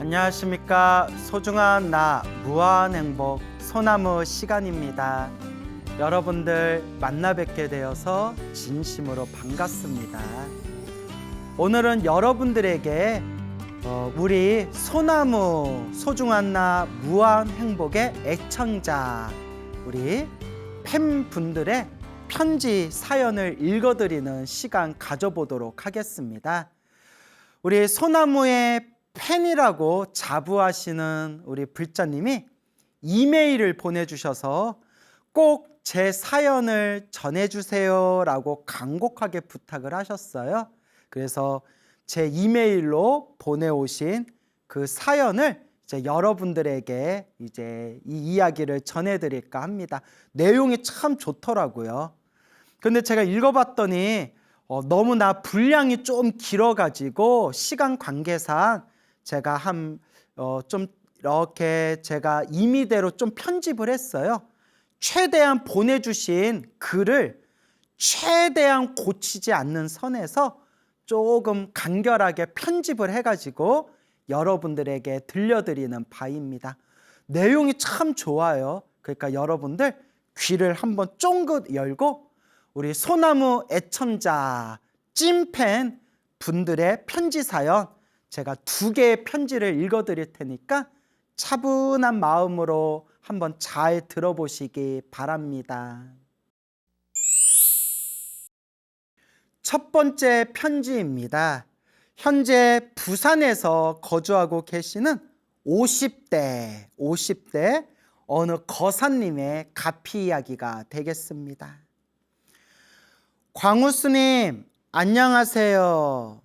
안녕하십니까. 소중한 나 무한행복 소나무 시간입니다. 여러분들 만나 뵙게 되어서 진심으로 반갑습니다. 오늘은 여러분들에게 우리 소나무 소중한 나 무한행복의 애청자 우리 팬분들의 편지 사연을 읽어드리는 시간 가져보도록 하겠습니다. 우리 소나무의 팬이라고 자부하시는 우리 불자님이 이메일을 보내주셔서 꼭 제 사연을 전해주세요 라고 간곡하게 부탁을 하셨어요. 그래서 제 이메일로 보내오신 그 사연을 이제 여러분들에게 이제 이 이야기를 전해드릴까 합니다. 내용이 참 좋더라고요. 근데 제가 읽어봤더니 너무나 분량이 좀 길어가지고 시간 관계상 제가 좀 이렇게 제가 임의대로 좀 편집을 했어요. 최대한 보내주신 글을 최대한 고치지 않는 선에서 조금 간결하게 편집을 해가지고 여러분들에게 들려드리는 바입니다. 내용이 참 좋아요. 그러니까 여러분들 귀를 한번 쫑긋 열고 우리 소나무 애청자 찐팬 분들의 편지 사연 제가 2개의 편지를 읽어드릴 테니까 차분한 마음으로 한번 잘 들어보시기 바랍니다. 첫 번째 편지입니다. 현재 부산에서 거주하고 계시는 50대 어느 거사님의 가피 이야기가 되겠습니다. 광우 스님, 안녕하세요.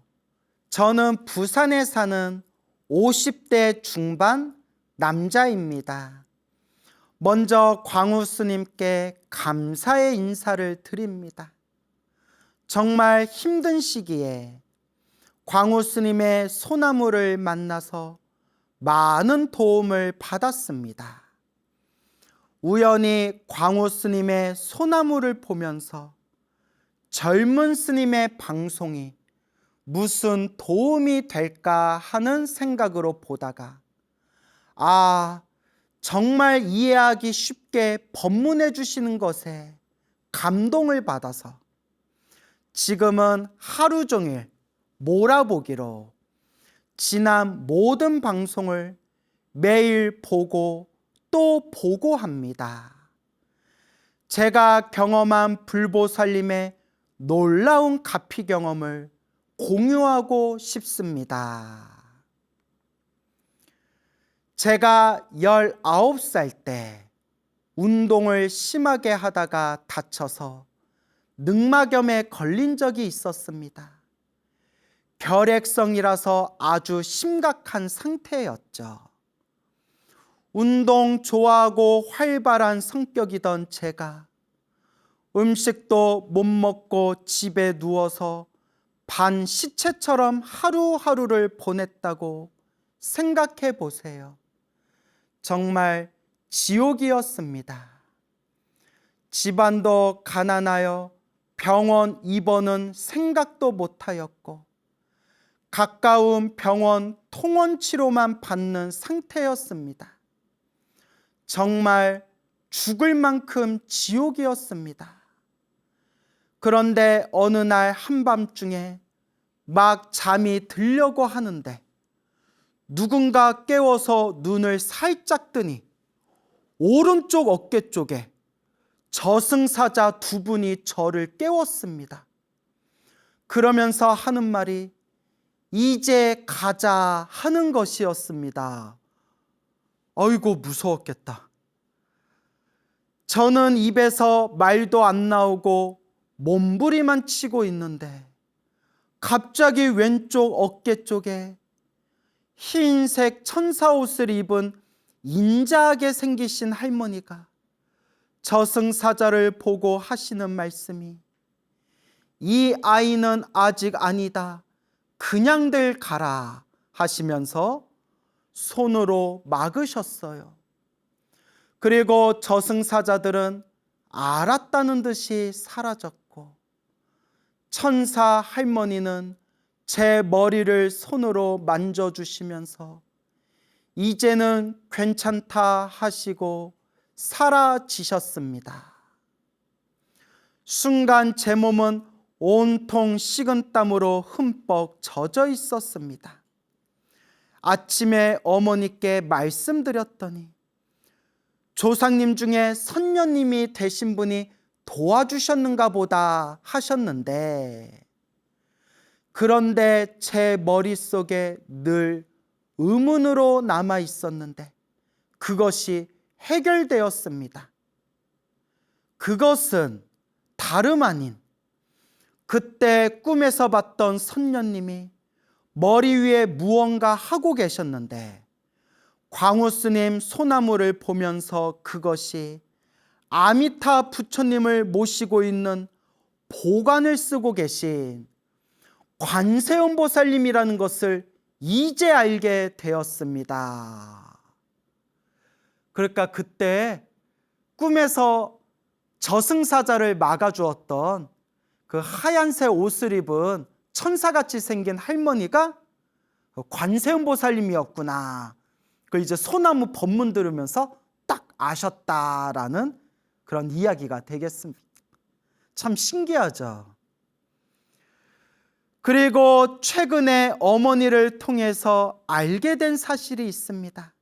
저는 부산에 사는 50대 중반 남자입니다. 먼저 광우 스님께 감사의 인사를 드립니다. 정말 힘든 시기에 광우 스님의 소나무를 만나서 많은 도움을 받았습니다. 우연히 광우 스님의 소나무를 보면서 젊은 스님의 방송이 무슨 도움이 될까 하는 생각으로 보다가 정말 이해하기 쉽게 법문해 주시는 것에 감동을 받아서 지금은 하루 종일 몰아보기로 지난 모든 방송을 매일 보고 또 보고 합니다. 제가 경험한 불보살님의 놀라운 가피 경험을 공유하고 싶습니다. 제가 19살 때 운동을 심하게 하다가 다쳐서 늑막염에 걸린 적이 있었습니다. 결핵성이라서 아주 심각한 상태였죠. 운동 좋아하고 활발한 성격이던 제가 음식도 못 먹고 집에 누워서 반 시체처럼 하루하루를 보냈다고 생각해 보세요. 정말 지옥이었습니다. 집안도 가난하여 병원 입원은 생각도 못하였고 가까운 병원 통원 치료만 받는 상태였습니다. 정말 죽을 만큼 지옥이었습니다. 그런데 어느 날 한밤중에 막 잠이 들려고 하는데 누군가 깨워서 눈을 살짝 뜨니 오른쪽 어깨 쪽에 저승사자 2분이 저를 깨웠습니다. 그러면서 하는 말이 이제 가자 하는 것이었습니다. 아이고 무서웠겠다. 저는 입에서 말도 안 나오고 몸부림만 치고 있는데 갑자기 왼쪽 어깨 쪽에 흰색 천사 옷을 입은 인자하게 생기신 할머니가 저승사자를 보고 하시는 말씀이 이 아이는 아직 아니다. 그냥들 가라 하시면서 손으로 막으셨어요. 그리고 저승사자들은 알았다는 듯이 사라졌고 천사 할머니는 제 머리를 손으로 만져주시면서 이제는 괜찮다 하시고 사라지셨습니다. 순간 제 몸은 온통 식은땀으로 흠뻑 젖어 있었습니다. 아침에 어머니께 말씀드렸더니 조상님 중에 선녀님이 되신 분이 도와주셨는가 보다 하셨는데, 그런데 제 머릿속에 늘 의문으로 남아 있었는데 그것이 해결되었습니다. 그것은 다름 아닌 그때 꿈에서 봤던 선녀님이 머리 위에 무언가 하고 계셨는데, 광우스님 소나무를 보면서 그것이 아미타 부처님을 모시고 있는 보관을 쓰고 계신 관세음보살님이라는 것을 이제 알게 되었습니다. 그러니까 그때 꿈에서 저승사자를 막아주었던 그 하얀색 옷을 입은 천사같이 생긴 할머니가 관세음보살님이었구나. 그 이제 소나무 법문 들으면서 딱 아셨다라는 그런 이야기가 되겠습니다. 참 신기하죠. 그리고 최근에 어머니를 통해서 알게 된 사실이 있습니다.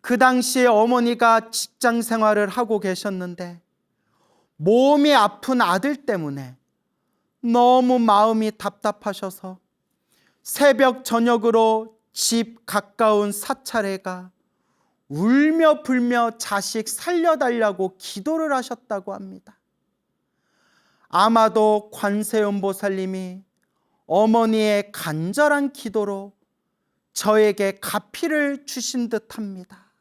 그 당시에 어머니가 직장 생활을 하고 계셨는데 몸이 아픈 아들 때문에 너무 마음이 답답하셔서 새벽 저녁으로 집 가까운 사찰에가 울며 불며 자식 살려달라고 기도를 하셨다고 합니다. 아마도 관세음보살님이 어머니의 간절한 기도로 저에게 가피를 주신 듯합니다.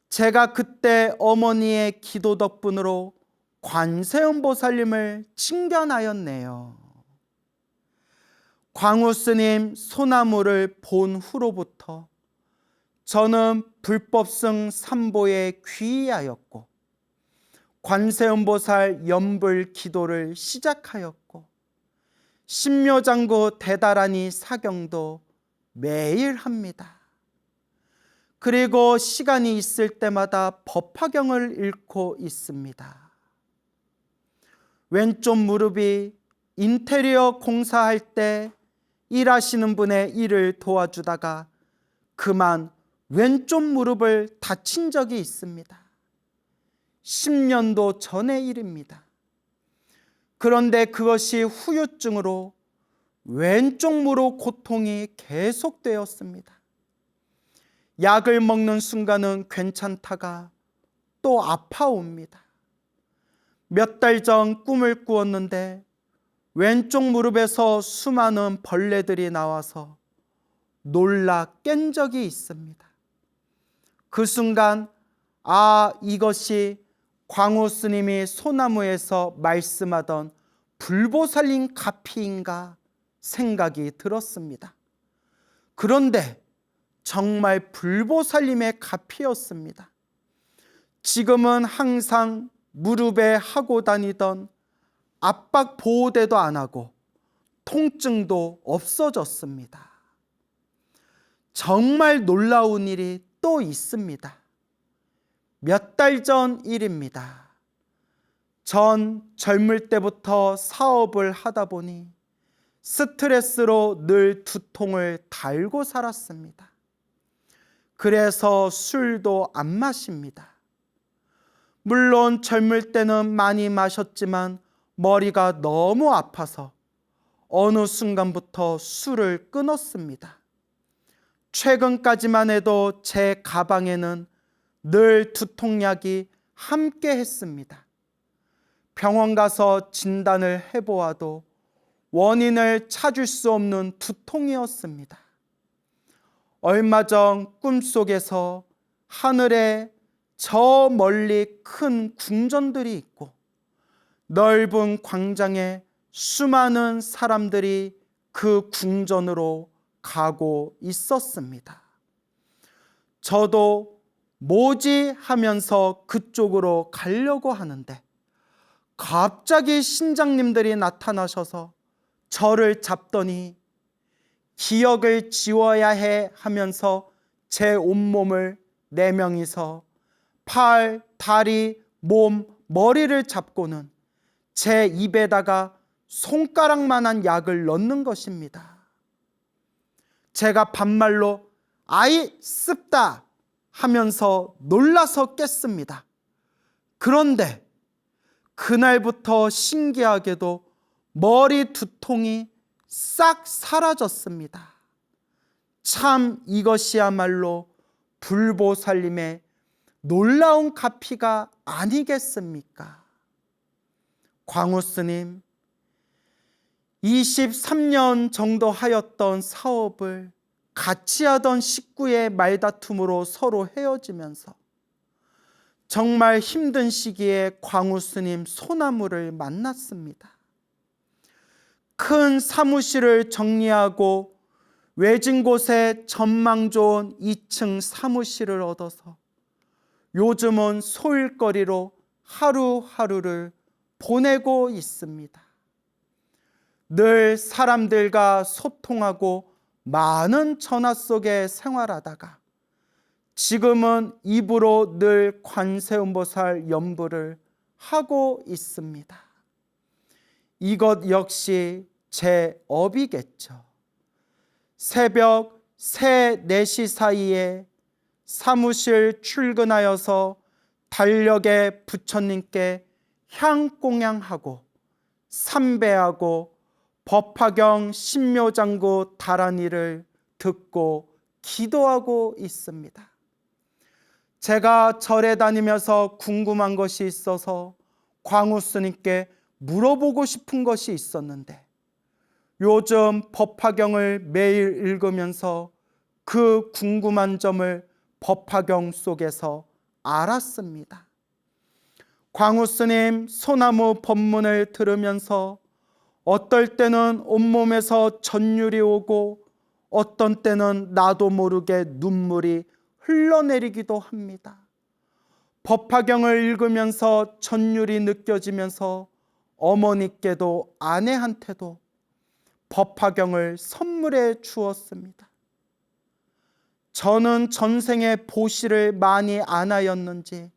제가 그때 어머니의 기도 덕분으로 관세음보살님을 칭견하였네요. 광우스님 소나무를 본 후로부터 저는 불법승 삼보에 귀의하였고 관세음보살 연불 기도를 시작하였고 신묘장구 대다라니 사경도 매일 합니다. 그리고 시간이 있을 때마다 법화경을 읽고 있습니다. 왼쪽 무릎이 인테리어 공사할 때 일하시는 분의 일을 도와주다가 그만 왼쪽 무릎을 다친 적이 있습니다. 10년도 전의 일입니다. 그런데 그것이 후유증으로 왼쪽 무릎 고통이 계속되었습니다. 약을 먹는 순간은 괜찮다가 또 아파옵니다. 몇 달 전 꿈을 꾸었는데 왼쪽 무릎에서 수많은 벌레들이 나와서 놀라 깬 적이 있습니다. 그 순간 이것이 광우 스님이 소나무에서 말씀하던 불보살님 가피인가 생각이 들었습니다. 그런데 정말 불보살님의 가피였습니다. 지금은 항상 무릎에 하고 다니던 압박 보호대도 안 하고 통증도 없어졌습니다. 정말 놀라운 일이 또 있습니다. 몇 달 전 일입니다. 전 젊을 때부터 사업을 하다 보니 스트레스로 늘 두통을 달고 살았습니다. 그래서 술도 안 마십니다. 물론 젊을 때는 많이 마셨지만 머리가 너무 아파서 어느 순간부터 술을 끊었습니다. 최근까지만 해도 제 가방에는 늘 두통약이 함께 했습니다. 병원 가서 진단을 해보아도 원인을 찾을 수 없는 두통이었습니다. 얼마 전 꿈속에서 하늘에 저 멀리 큰 궁전들이 있고 넓은 광장에 수많은 사람들이 그 궁전으로 가고 있었습니다. 저도 뭐지 하면서 그쪽으로 가려고 하는데 갑자기 신장님들이 나타나셔서 저를 잡더니 기억을 지워야 해 하면서 제 온몸을 4명이서 팔, 다리, 몸, 머리를 잡고는 제 입에다가 손가락만한 약을 넣는 것입니다. 제가 반말로 아이 습다 하면서 놀라서 깼습니다. 그런데 그날부터 신기하게도 머리 두통이 싹 사라졌습니다. 참 이것이야말로 불보살님의 놀라운 가피가 아니겠습니까? 광우스님, 23년 정도 하였던 사업을 같이 하던 식구의 말다툼으로 서로 헤어지면서 정말 힘든 시기에 광우스님 소나무를 만났습니다. 큰 사무실을 정리하고 외진 곳에 전망 좋은 2층 사무실을 얻어서 요즘은 소일거리로 하루하루를 보내고 있습니다. 늘 사람들과 소통하고 많은 전화 속에 생활하다가 지금은 입으로 늘 관세음보살 연부를 하고 있습니다. 이것 역시 제 업이겠죠. 새벽 3, 4시 사이에 사무실 출근하여서 달력에 부처님께 향공양하고 삼배하고 법화경 신묘장구 다란이를 듣고 기도하고 있습니다. 제가 절에 다니면서 궁금한 것이 있어서 광우스님께 물어보고 싶은 것이 있었는데 요즘 법화경을 매일 읽으면서 그 궁금한 점을 법화경 속에서 알았습니다. 광우스님 소나무 법문을 들으면서 어떨 때는 온몸에서 전율이 오고 어떤 때는 나도 모르게 눈물이 흘러내리기도 합니다. 법화경을 읽으면서 전율이 느껴지면서 어머니께도 아내한테도 법화경을 선물해 주었습니다. 저는 전생에 보시를 많이 안 하였는지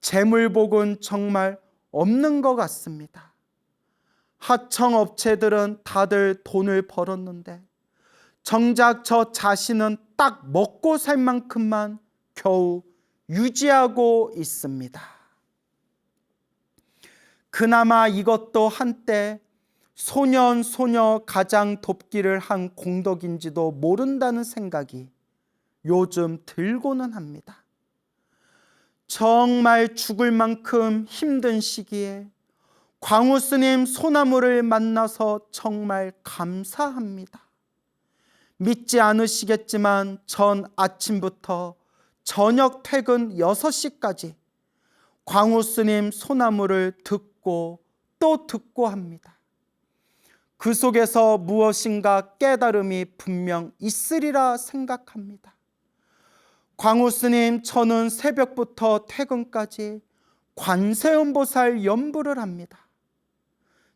재물복은 정말 없는 것 같습니다. 하청업체들은 다들 돈을 벌었는데 정작 저 자신은 딱 먹고 살 만큼만 겨우 유지하고 있습니다. 그나마 이것도 한때 소년 소녀 가장 돕기를 한 공덕인지도 모른다는 생각이 요즘 들고는 합니다. 정말 죽을 만큼 힘든 시기에 광우스님 소나무를 만나서 정말 감사합니다. 믿지 않으시겠지만 전 아침부터 저녁 퇴근 6시까지 광우스님 소나무를 듣고 또 듣고 합니다. 그 속에서 무엇인가 깨달음이 분명 있으리라 생각합니다. 광우스님, 저는 새벽부터 퇴근까지 관세음보살 연부를 합니다.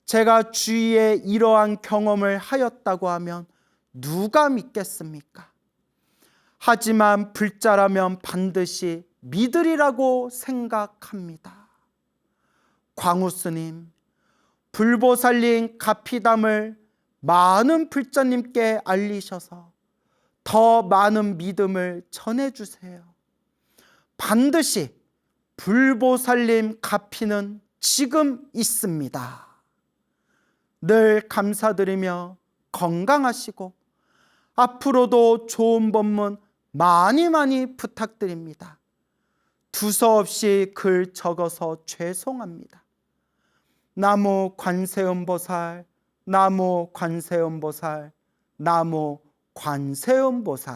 제가 주위에 이러한 경험을 하였다고 하면 누가 믿겠습니까? 하지만 불자라면 반드시 믿으리라고 생각합니다. 광우스님, 불보살님 가피담을 많은 불자님께 알리셔서 더 많은 믿음을 전해주세요. 반드시 불보살님 가피는 지금 있습니다. 늘 감사드리며 건강하시고 앞으로도 좋은 법문 많이 부탁드립니다. 두서없이 글 적어서 죄송합니다. 나무 관세음보살, 나무 관세음보살, 나무 관세음보살.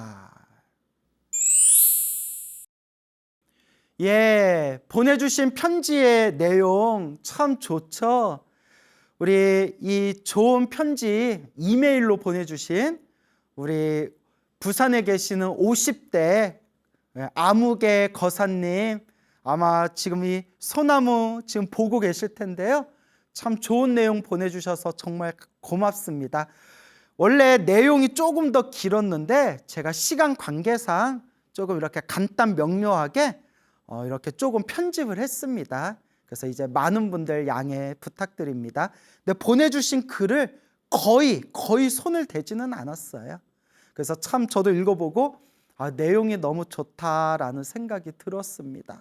예, 보내주신 편지의 내용 참 좋죠? 우리 이 좋은 편지 이메일로 보내주신 우리 부산에 계시는 50대 아무개 거사님, 아마 지금 이 소나무 지금 보고 계실 텐데요. 참 좋은 내용 보내주셔서 정말 고맙습니다. 원래 내용이 조금 더 길었는데 제가 시간 관계상 조금 이렇게 간단 명료하게 이렇게 조금 편집을 했습니다. 그래서 이제 많은 분들 양해 부탁드립니다. 근데 보내주신 글을 거의 손을 대지는 않았어요. 그래서 참 저도 읽어보고 내용이 너무 좋다라는 생각이 들었습니다.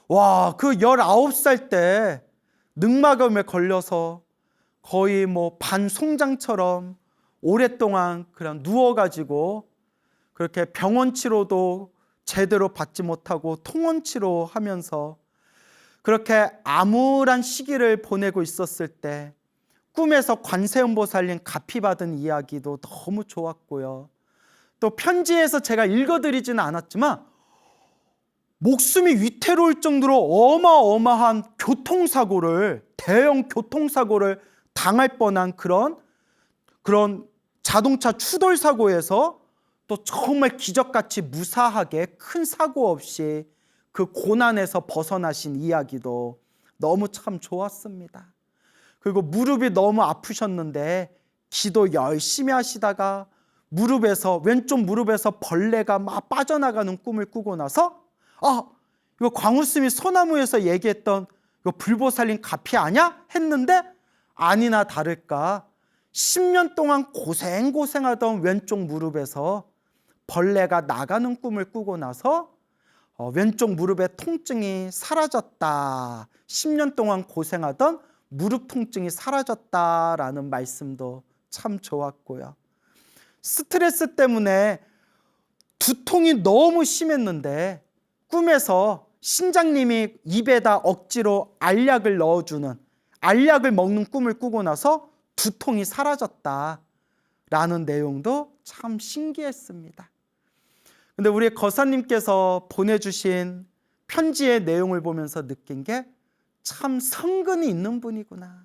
와, 그 19살 때 늑막염에 걸려서 거의 뭐 반송장처럼 오랫동안 그냥 누워가지고 그렇게 병원 치료도 제대로 받지 못하고 통원 치료하면서 그렇게 암울한 시기를 보내고 있었을 때 꿈에서 관세음보살님 가피 받은 이야기도 너무 좋았고요. 또 편지에서 제가 읽어드리지는 않았지만 목숨이 위태로울 정도로 어마어마한 대형 교통사고를 당할 뻔한 그런 자동차 추돌 사고에서 또 정말 기적같이 무사하게 큰 사고 없이 그 고난에서 벗어나신 이야기도 너무 참 좋았습니다. 그리고 무릎이 너무 아프셨는데 기도 열심히 하시다가 왼쪽 무릎에서 벌레가 막 빠져나가는 꿈을 꾸고 나서 이거 광우스님이 소나무에서 얘기했던 이거 불보살님 가피 아냐? 했는데 아니나 다를까 10년 동안 고생하던 왼쪽 무릎에서 벌레가 나가는 꿈을 꾸고 나서 왼쪽 무릎의 통증이 사라졌다. 10년 동안 고생하던 무릎 통증이 사라졌다라는 말씀도 참 좋았고요. 스트레스 때문에 두통이 너무 심했는데 꿈에서 신장님이 입에다 억지로 알약을 먹는 꿈을 꾸고 나서 두통이 사라졌다라는 내용도 참 신기했습니다. 근데 우리 거사님께서 보내주신 편지의 내용을 보면서 느낀 게 참 성근이 있는 분이구나.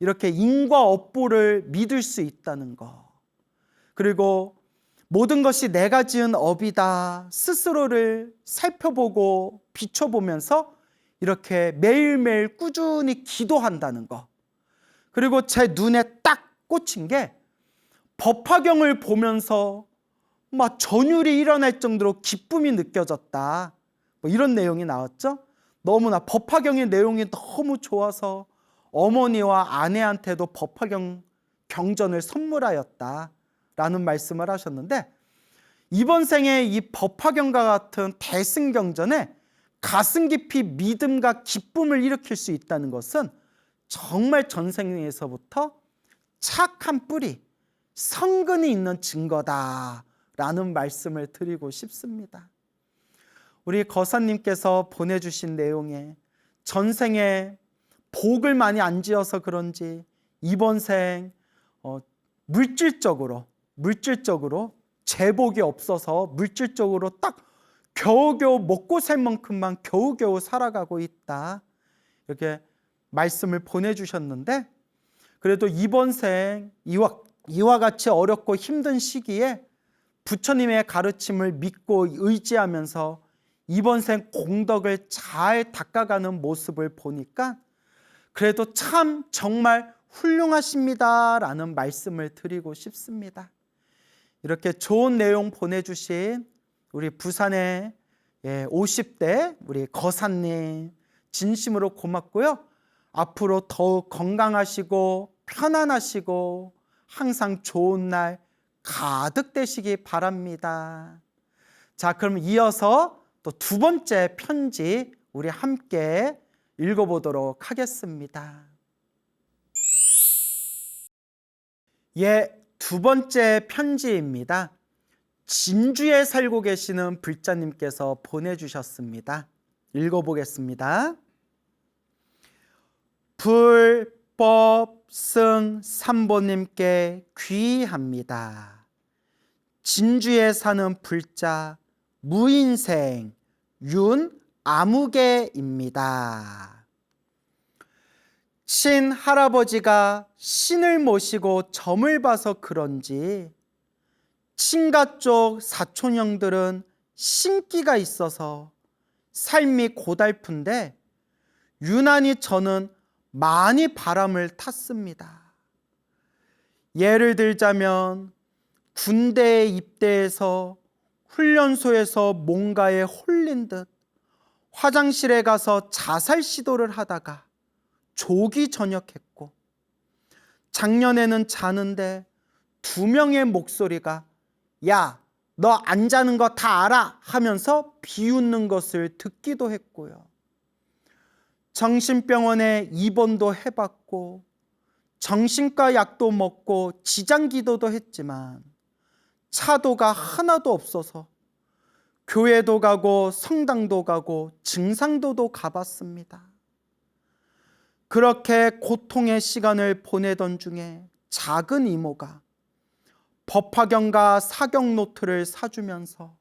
이렇게 인과 업보를 믿을 수 있다는 거. 그리고 모든 것이 내가 지은 업이다. 스스로를 살펴보고 비춰보면서 이렇게 매일매일 꾸준히 기도한다는 거. 그리고 제 눈에 딱 꽂힌 게 법화경을 보면서 막 전율이 일어날 정도로 기쁨이 느껴졌다. 뭐 이런 내용이 나왔죠. 너무나 법화경의 내용이 너무 좋아서 어머니와 아내한테도 법화경 경전을 선물하였다라는 말씀을 하셨는데 이번 생에 이 법화경과 같은 대승경전에 가슴 깊이 믿음과 기쁨을 일으킬 수 있다는 것은 정말 전생에서부터 착한 뿌리, 성근이 있는 증거다라는 말씀을 드리고 싶습니다. 우리 거사님께서 보내주신 내용에 전생에 복을 많이 안 지어서 그런지 이번 생 물질적으로 재복이 없어서 물질적으로 딱 겨우겨우 먹고 살 만큼만 겨우겨우 살아가고 있다. 이렇게 말씀을 보내주셨는데 그래도 이번 생 이와 같이 어렵고 힘든 시기에 부처님의 가르침을 믿고 의지하면서 이번 생 공덕을 잘 닦아가는 모습을 보니까 그래도 참 정말 훌륭하십니다라는 말씀을 드리고 싶습니다. 이렇게 좋은 내용 보내주신 우리 부산의 50대 우리 거사님 진심으로 고맙고요. 앞으로 더욱 건강하시고 편안하시고 항상 좋은 날 가득 되시기 바랍니다. 자, 그럼 이어서 또 두 번째 편지 우리 함께 읽어보도록 하겠습니다. 두 번째 편지입니다. 진주에 살고 계시는 불자님께서 보내주셨습니다. 읽어보겠습니다. 불법승 삼보님께 귀합니다. 진주에 사는 불자 무인생 윤아무개입니다. 친할아버지가 신을 모시고 점을 봐서 그런지 친가 쪽 사촌형들은 신기가 있어서 삶이 고달픈데 유난히 저는 많이 바람을 탔습니다. 예를 들자면 군대에 입대해서 훈련소에서 뭔가에 홀린 듯 화장실에 가서 자살 시도를 하다가 조기 전역했고, 작년에는 자는데 2명의 목소리가 야, 너 안 자는 거 다 알아 하면서 비웃는 것을 듣기도 했고요. 정신병원에 입원도 해봤고 정신과 약도 먹고 지장기도도 했지만 차도가 하나도 없어서 교회도 가고 성당도 가고 증상도도 가봤습니다. 그렇게 고통의 시간을 보내던 중에 작은 이모가 법화경과 사경 노트를 사주면서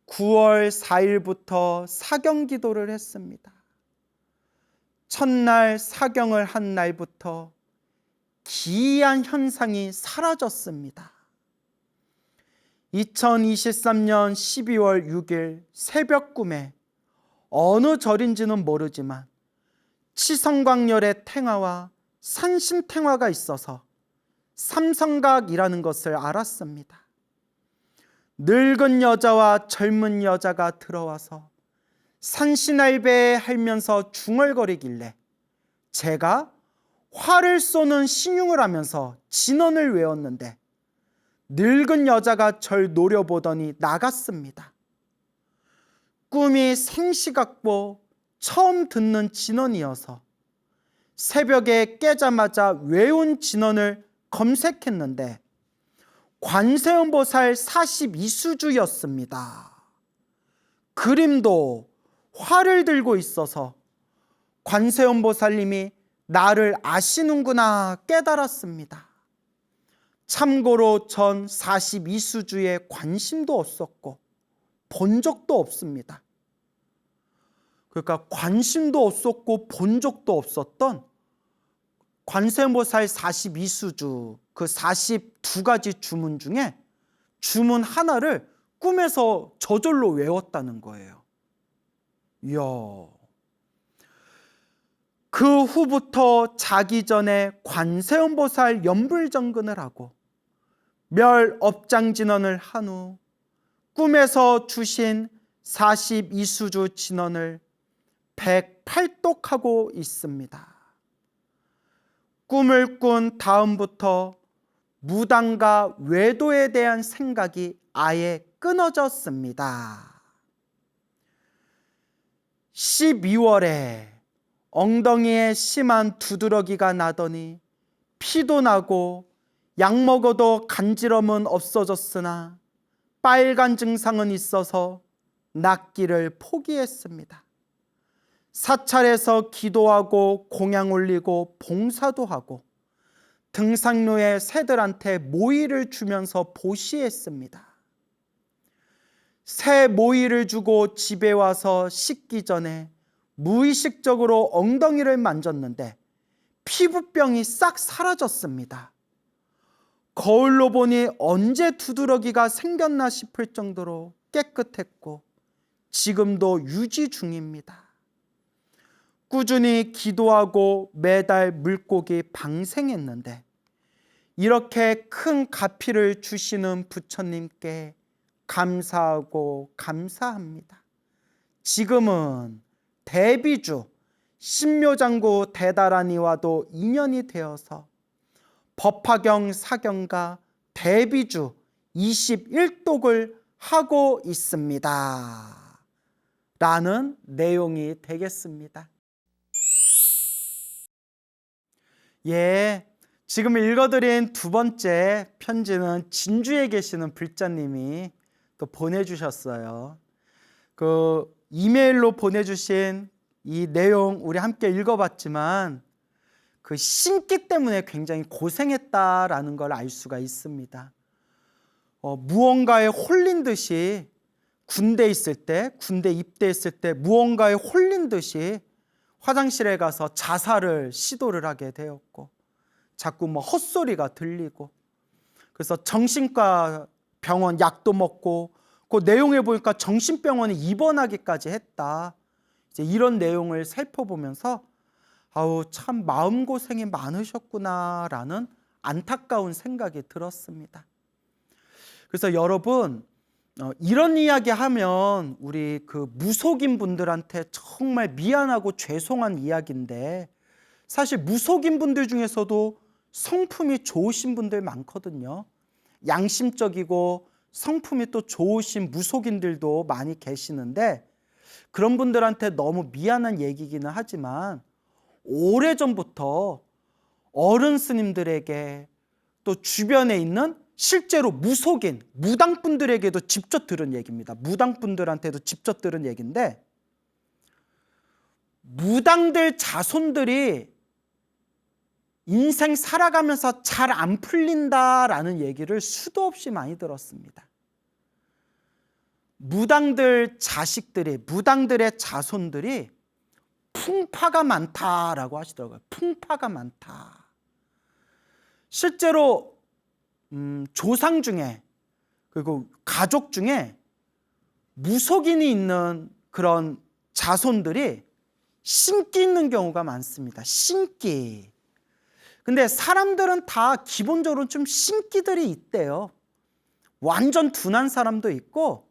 9월 4일부터 사경 기도를 했습니다. 첫날 사경을 한 날부터 기이한 현상이 사라졌습니다. 2023년 12월 6일 새벽 꿈에 어느 절인지는 모르지만 치성광열의 탱화와 산신탱화가 있어서 삼성각이라는 것을 알았습니다. 늙은 여자와 젊은 여자가 들어와서 산신알배 하면서 중얼거리길래 제가 활을 쏘는 신용을 하면서 진언을 외웠는데 늙은 여자가 절 노려보더니 나갔습니다. 꿈이 생시각보 처음 듣는 진언이어서 새벽에 깨자마자 외운 진언을 검색했는데 관세음보살 42수주였습니다. 그림도 활을 들고 있어서 관세음보살님이 나를 아시는구나 깨달았습니다. 참고로 전 42수주에 관심도 없었고 본 적도 없습니다. 그러니까 관심도 없었고 본 적도 없었던 관세음보살 42수주 그 42가지 주문 중에 주문 하나를 꿈에서 저절로 외웠다는 거예요. 이야. 그 후부터 자기 전에 관세음보살 연불정근을 하고 멸업장진언을 한 후 꿈에서 주신 42수주 진언을 108독하고 있습니다. 꿈을 꾼 다음부터 무당과 외도에 대한 생각이 아예 끊어졌습니다. 12월에 엉덩이에 심한 두드러기가 나더니 피도 나고 약 먹어도 간지럼은 없어졌으나 빨간 증상은 있어서 낫기를 포기했습니다. 사찰에서 기도하고 공양 올리고 봉사도 하고 등산로에 새들한테 모이를 주면서 보시했습니다. 새 모이를 주고 집에 와서 씻기 전에 무의식적으로 엉덩이를 만졌는데 피부병이 싹 사라졌습니다. 거울로 보니 언제 두드러기가 생겼나 싶을 정도로 깨끗했고 지금도 유지 중입니다. 꾸준히 기도하고 매달 물고기 방생했는데 이렇게 큰 가피를 주시는 부처님께 감사하고 감사합니다. 지금은 대비주 신묘장구 대다라니와도 인연이 되어서 법화경 사경과 대비주 21독을 하고 있습니다. 라는 내용이 되겠습니다. 예, 지금 읽어드린 두 번째 편지는 진주에 계시는 불자님이 또 보내주셨어요. 그 이메일로 보내주신 이 내용 우리 함께 읽어봤지만 그 신기 때문에 굉장히 고생했다라는 걸 알 수가 있습니다. 무언가에 홀린 듯이 군대 입대했을 때 무언가에 홀린 듯이 화장실에 가서 자살을 시도를 하게 되었고 자꾸 뭐 헛소리가 들리고 그래서 정신과 병원 약도 먹고 그 내용에 보니까 정신병원에 입원하기까지 했다. 이제 이런 내용을 살펴보면서 아우 참 마음고생이 많으셨구나라는 안타까운 생각이 들었습니다. 그래서 여러분 이런 이야기 하면 우리 그 무속인 분들한테 정말 미안하고 죄송한 이야기인데, 사실 무속인 분들 중에서도 성품이 좋으신 분들 많거든요. 양심적이고 성품이 또 좋으신 무속인들도 많이 계시는데, 그런 분들한테 너무 미안한 얘기기는 하지만, 오래전부터 어른 스님들에게 또 주변에 있는 실제로 무속인, 무당분들에게도 직접 들은 얘기입니다. 무당분들한테도 직접 들은 얘기인데, 무당들 자손들이 인생 살아가면서 잘 안 풀린다라는 얘기를 수도 없이 많이 들었습니다. 무당들 자식들이, 무당들의 자손들이 풍파가 많다라고 하시더라고요. 풍파가 많다. 실제로 조상 중에, 그리고 가족 중에 무속인이 있는 그런 자손들이 신기 있는 경우가 많습니다. 신기. 근데 사람들은 다 기본적으로 좀 신기들이 있대요. 완전 둔한 사람도 있고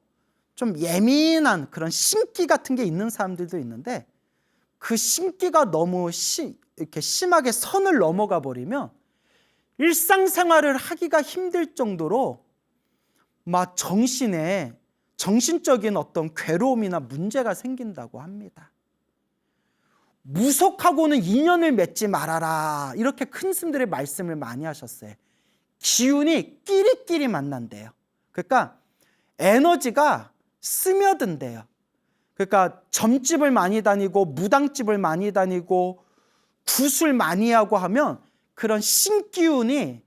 좀 예민한 그런 신기 같은 게 있는 사람들도 있는데, 그 신기가 너무 이렇게 심하게 선을 넘어가 버리면 일상생활을 하기가 힘들 정도로 막 정신적인 어떤 괴로움이나 문제가 생긴다고 합니다. 무속하고는 인연을 맺지 말아라, 이렇게 큰 스님들의 말씀을 많이 하셨어요. 기운이 끼리끼리 만난대요. 그러니까 에너지가 스며든대요. 그러니까 점집을 많이 다니고 무당집을 많이 다니고 구술 많이 하고 하면 그런 신기운이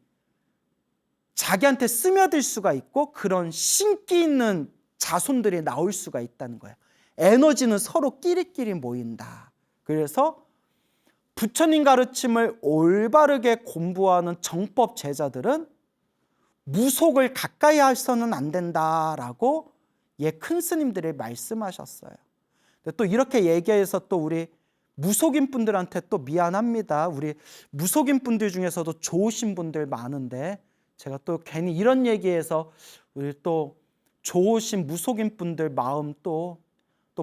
자기한테 스며들 수가 있고, 그런 신기 있는 자손들이 나올 수가 있다는 거예요. 에너지는 서로 끼리끼리 모인다. 그래서 부처님 가르침을 올바르게 공부하는 정법 제자들은 무속을 가까이 해서는 안 된다라고 큰 스님들이 말씀하셨어요. 또 이렇게 얘기해서 또 우리 무속인 분들한테 또 미안합니다. 우리 무속인 분들 중에서도 좋으신 분들 많은데, 제가 또 괜히 이런 얘기해서 우리 또 좋으신 무속인 분들 마음 또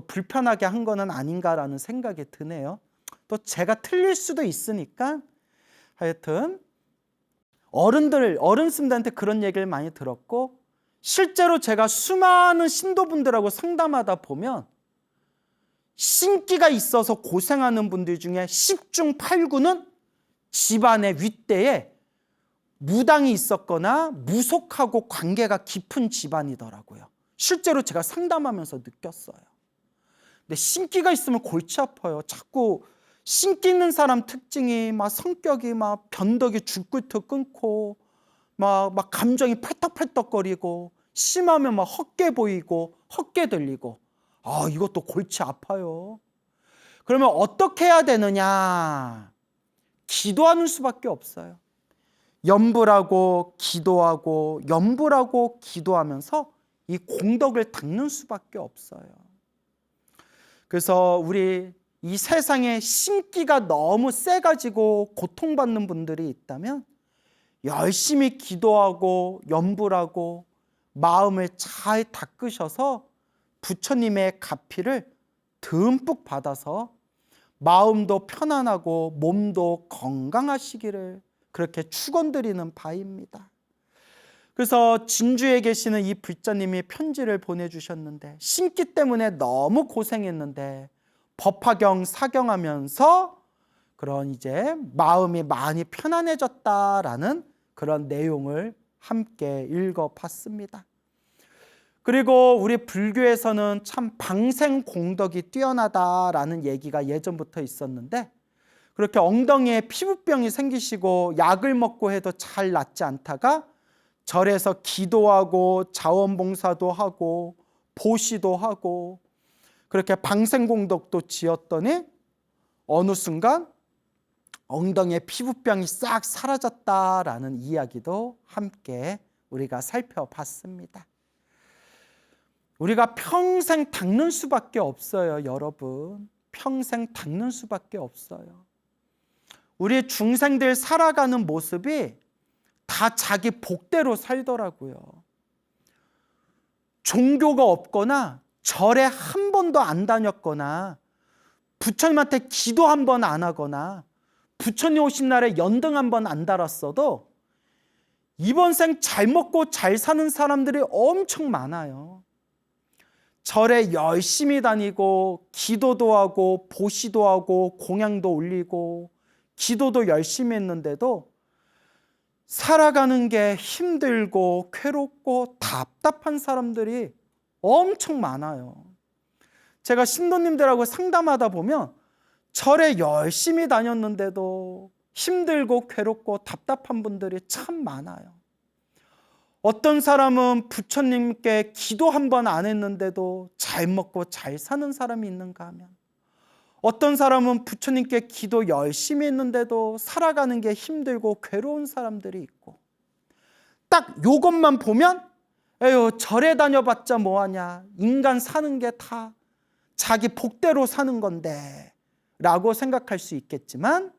불편하게 한 거는 아닌가라는 생각이 드네요. 또 제가 틀릴 수도 있으니까, 하여튼 어른 스님들한테 그런 얘기를 많이 들었고, 실제로 제가 수많은 신도분들하고 상담하다 보면 신기가 있어서 고생하는 분들 중에 10중 8구는 집안의 윗대에 무당이 있었거나 무속하고 관계가 깊은 집안이더라고요. 실제로 제가 상담하면서 느꼈어요. 근데 신기가 있으면 골치 아파요. 자꾸 신기 있는 사람 특징이 막 성격이 막 변덕이 죽불터 끊고 막 감정이 팔떡팔떡거리고, 심하면 막 헛게 보이고 헛게 들리고, 이것도 골치 아파요. 그러면 어떻게 해야 되느냐? 기도하는 수밖에 없어요. 염불하고 기도하고 염불하고 기도하면서 이 공덕을 닦는 수밖에 없어요. 그래서 우리 이 세상에 신기가 너무 세가지고 고통받는 분들이 있다면 열심히 기도하고 염불하고 마음을 잘 닦으셔서 부처님의 가피를 듬뿍 받아서 마음도 편안하고 몸도 건강하시기를 그렇게 축원드리는 바입니다. 그래서 진주에 계시는 이 불자님이 편지를 보내주셨는데, 신기 때문에 너무 고생했는데 법화경 사경하면서 그런 이제 마음이 많이 편안해졌다라는 그런 내용을 함께 읽어봤습니다. 그리고 우리 불교에서는 참 방생 공덕이 뛰어나다라는 얘기가 예전부터 있었는데, 그렇게 엉덩이에 피부병이 생기시고 약을 먹고 해도 잘 낫지 않다가 절에서 기도하고 자원봉사도 하고 보시도 하고 그렇게 방생공덕도 지었더니 어느 순간 엉덩이에 피부병이 싹 사라졌다라는 이야기도 함께 우리가 살펴봤습니다. 우리가 평생 닦는 수밖에 없어요, 여러분. 평생 닦는 수밖에 없어요. 우리 중생들 살아가는 모습이 다 자기 복대로 살더라고요. 종교가 없거나 절에 한 번도 안 다녔거나 부처님한테 기도 한 번 안 하거나 부처님 오신 날에 연등 한 번 안 달았어도 이번 생 잘 먹고 잘 사는 사람들이 엄청 많아요. 절에 열심히 다니고 기도도 하고 보시도 하고 공양도 올리고 기도도 열심히 했는데도 살아가는 게 힘들고 괴롭고 답답한 사람들이 엄청 많아요. 제가 신도님들하고 상담하다 보면 절에 열심히 다녔는데도 힘들고 괴롭고 답답한 분들이 참 많아요. 어떤 사람은 부처님께 기도 한 번 안 했는데도 잘 먹고 잘 사는 사람이 있는가 하면, 어떤 사람은 부처님께 기도 열심히 했는데도 살아가는 게 힘들고 괴로운 사람들이 있고, 딱 요것만 보면 에휴 절에 다녀봤자 뭐하냐, 인간 사는 게 다 자기 복대로 사는 건데 라고 생각할 수 있겠지만,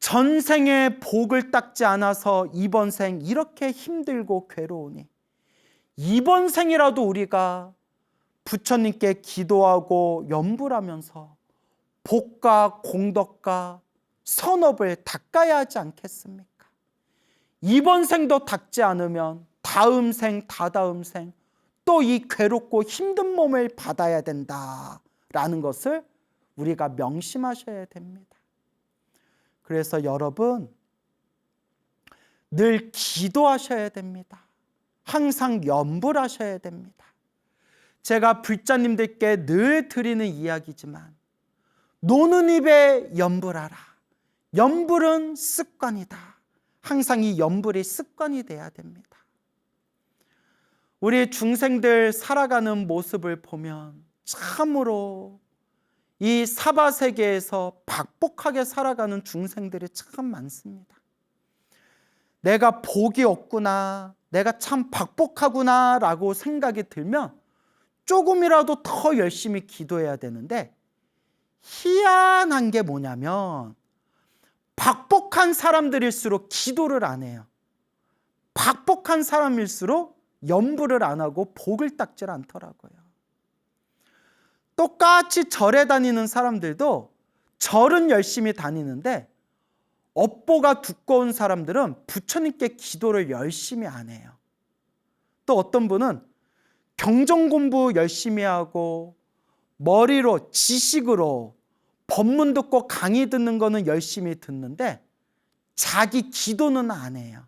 전생의 복을 닦지 않아서 이번 생 이렇게 힘들고 괴로우니 이번 생이라도 우리가 부처님께 기도하고 염불하면서 복과 공덕과 선업을 닦아야 하지 않겠습니까? 이번 생도 닦지 않으면 다음 생, 다다음 생 또 이 괴롭고 힘든 몸을 받아야 된다라는 것을 우리가 명심하셔야 됩니다. 그래서 여러분, 늘 기도하셔야 됩니다. 항상 염불하셔야 됩니다. 제가 불자님들께 늘 드리는 이야기지만 노는 입에 염불하라. 염불은 습관이다. 항상 이 염불이 습관이 돼야 됩니다. 우리 중생들 살아가는 모습을 보면 참으로 이 사바세계에서 박복하게 살아가는 중생들이 참 많습니다. 내가 복이 없구나, 내가 참 박복하구나 라고 생각이 들면 조금이라도 더 열심히 기도해야 되는데, 희한한 게 뭐냐면 박복한 사람들일수록 기도를 안 해요. 박복한 사람일수록 염불을 안 하고 복을 닦질 않더라고요. 똑같이 절에 다니는 사람들도 절은 열심히 다니는데 업보가 두꺼운 사람들은 부처님께 기도를 열심히 안 해요. 또 어떤 분은 경전 공부 열심히 하고 머리로 지식으로 법문 듣고 강의 듣는 거는 열심히 듣는데 자기 기도는 안 해요.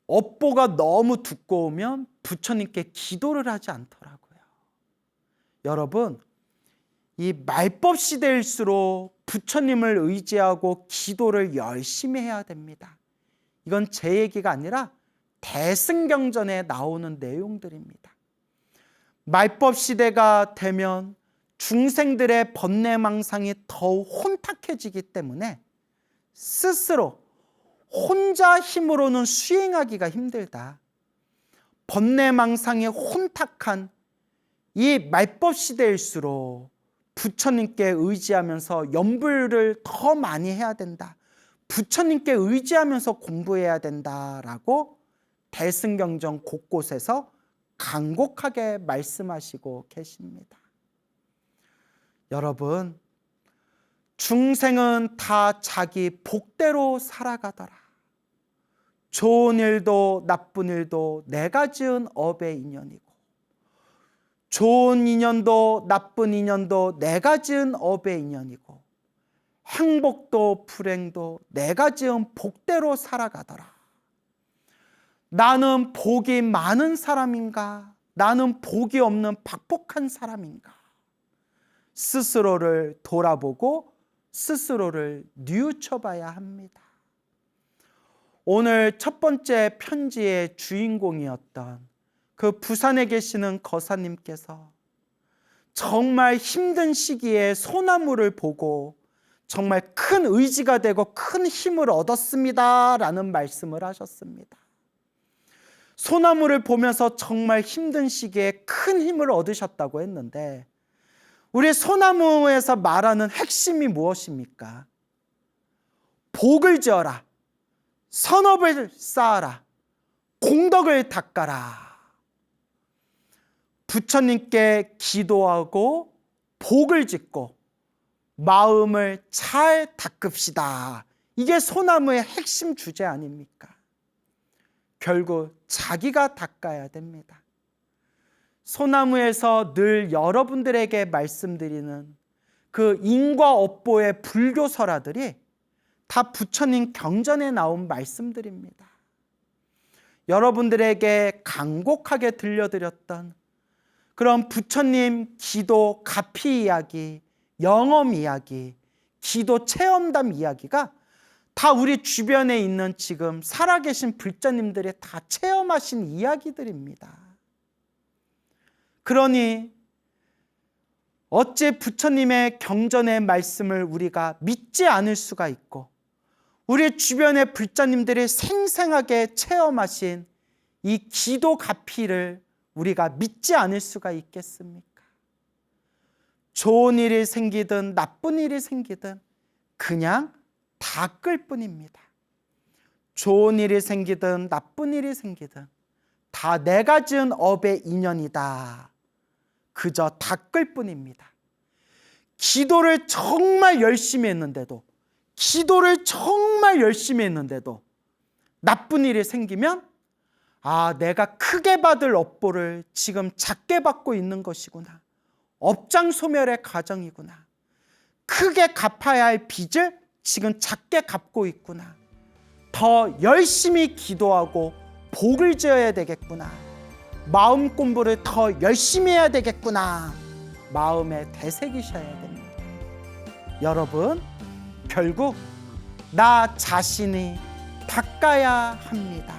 업보가 너무 두꺼우면 부처님께 기도를 하지 않더라고요. 여러분, 이 말법 시대일수록 부처님을 의지하고 기도를 열심히 해야 됩니다. 이건 제 얘기가 아니라 대승경전에 나오는 내용들입니다. 말법 시대가 되면 중생들의 번뇌망상이 더욱 혼탁해지기 때문에 스스로 혼자 힘으로는 수행하기가 힘들다. 번뇌망상이 혼탁한 이 말법 시대일수록 부처님께 의지하면서 염불을 더 많이 해야 된다. 부처님께 의지하면서 공부해야 된다라고 대승경전 곳곳에서 간곡하게 말씀하시고 계십니다. 여러분, 중생은 다 자기 복대로 살아가더라. 좋은 일도 나쁜 일도 내가 지은 업의 인연이고, 좋은 인연도 나쁜 인연도 내가 지은 업의 인연이고, 행복도 불행도 내가 지은 복대로 살아가더라. 나는 복이 많은 사람인가? 나는 복이 없는 박복한 사람인가? 스스로를 돌아보고 스스로를 뉘우쳐봐야 합니다. 오늘 첫 번째 편지의 주인공이었던 그 부산에 계시는 거사님께서 정말 힘든 시기에 소나무를 보고 정말 큰 의지가 되고 큰 힘을 얻었습니다 라는 말씀을 하셨습니다. 소나무를 보면서 정말 힘든 시기에 큰 힘을 얻으셨다고 했는데, 우리 소나무에서 말하는 핵심이 무엇입니까? 복을 지어라, 선업을 쌓아라, 공덕을 닦아라. 부처님께 기도하고 복을 짓고 마음을 잘 닦읍시다. 이게 소나무의 핵심 주제 아닙니까? 결국 자기가 닦아야 됩니다. 소나무에서 늘 여러분들에게 말씀드리는 그 인과 업보의 불교 설화들이 다 부처님 경전에 나온 말씀들입니다. 여러분들에게 간곡하게 들려드렸던 그런 부처님 기도 가피 이야기, 영엄 이야기, 기도 체험담 이야기가 다 우리 주변에 있는 지금 살아계신 불자님들이 다 체험하신 이야기들입니다. 그러니 어째 부처님의 경전의 말씀을 우리가 믿지 않을 수가 있고 우리 주변의 불자님들이 생생하게 체험하신 이 기도 가피를 우리가 믿지 않을 수가 있겠습니까? 좋은 일이 생기든 나쁜 일이 생기든 그냥 닦을 뿐입니다. 좋은 일이 생기든 나쁜 일이 생기든 다 내가 지은 업의 인연이다. 그저 닦을 뿐입니다. 기도를 정말 열심히 했는데도 나쁜 일이 생기면 내가 크게 받을 업보를 지금 작게 받고 있는 것이구나. 업장소멸의 과정이구나. 크게 갚아야 할 빚을 지금 작게 갚고 있구나. 더 열심히 기도하고 복을 지어야 되겠구나. 마음 공부를 더 열심히 해야 되겠구나. 마음에 되새기셔야 됩니다. 여러분, 결국 나 자신이 닦아야 합니다.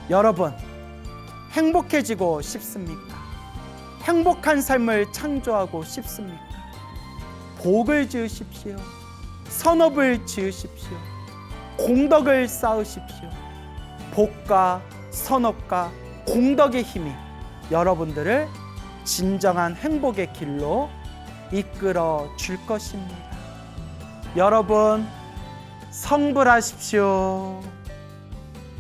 여러분, 행복해지고 싶습니까? 행복한 삶을 창조하고 싶습니까? 복을 지으십시오. 선업을 지으십시오. 공덕을 쌓으십시오. 복과 선업과 공덕의 힘이 여러분들을 진정한 행복의 길로 이끌어 줄 것입니다. 여러분, 성불하십시오.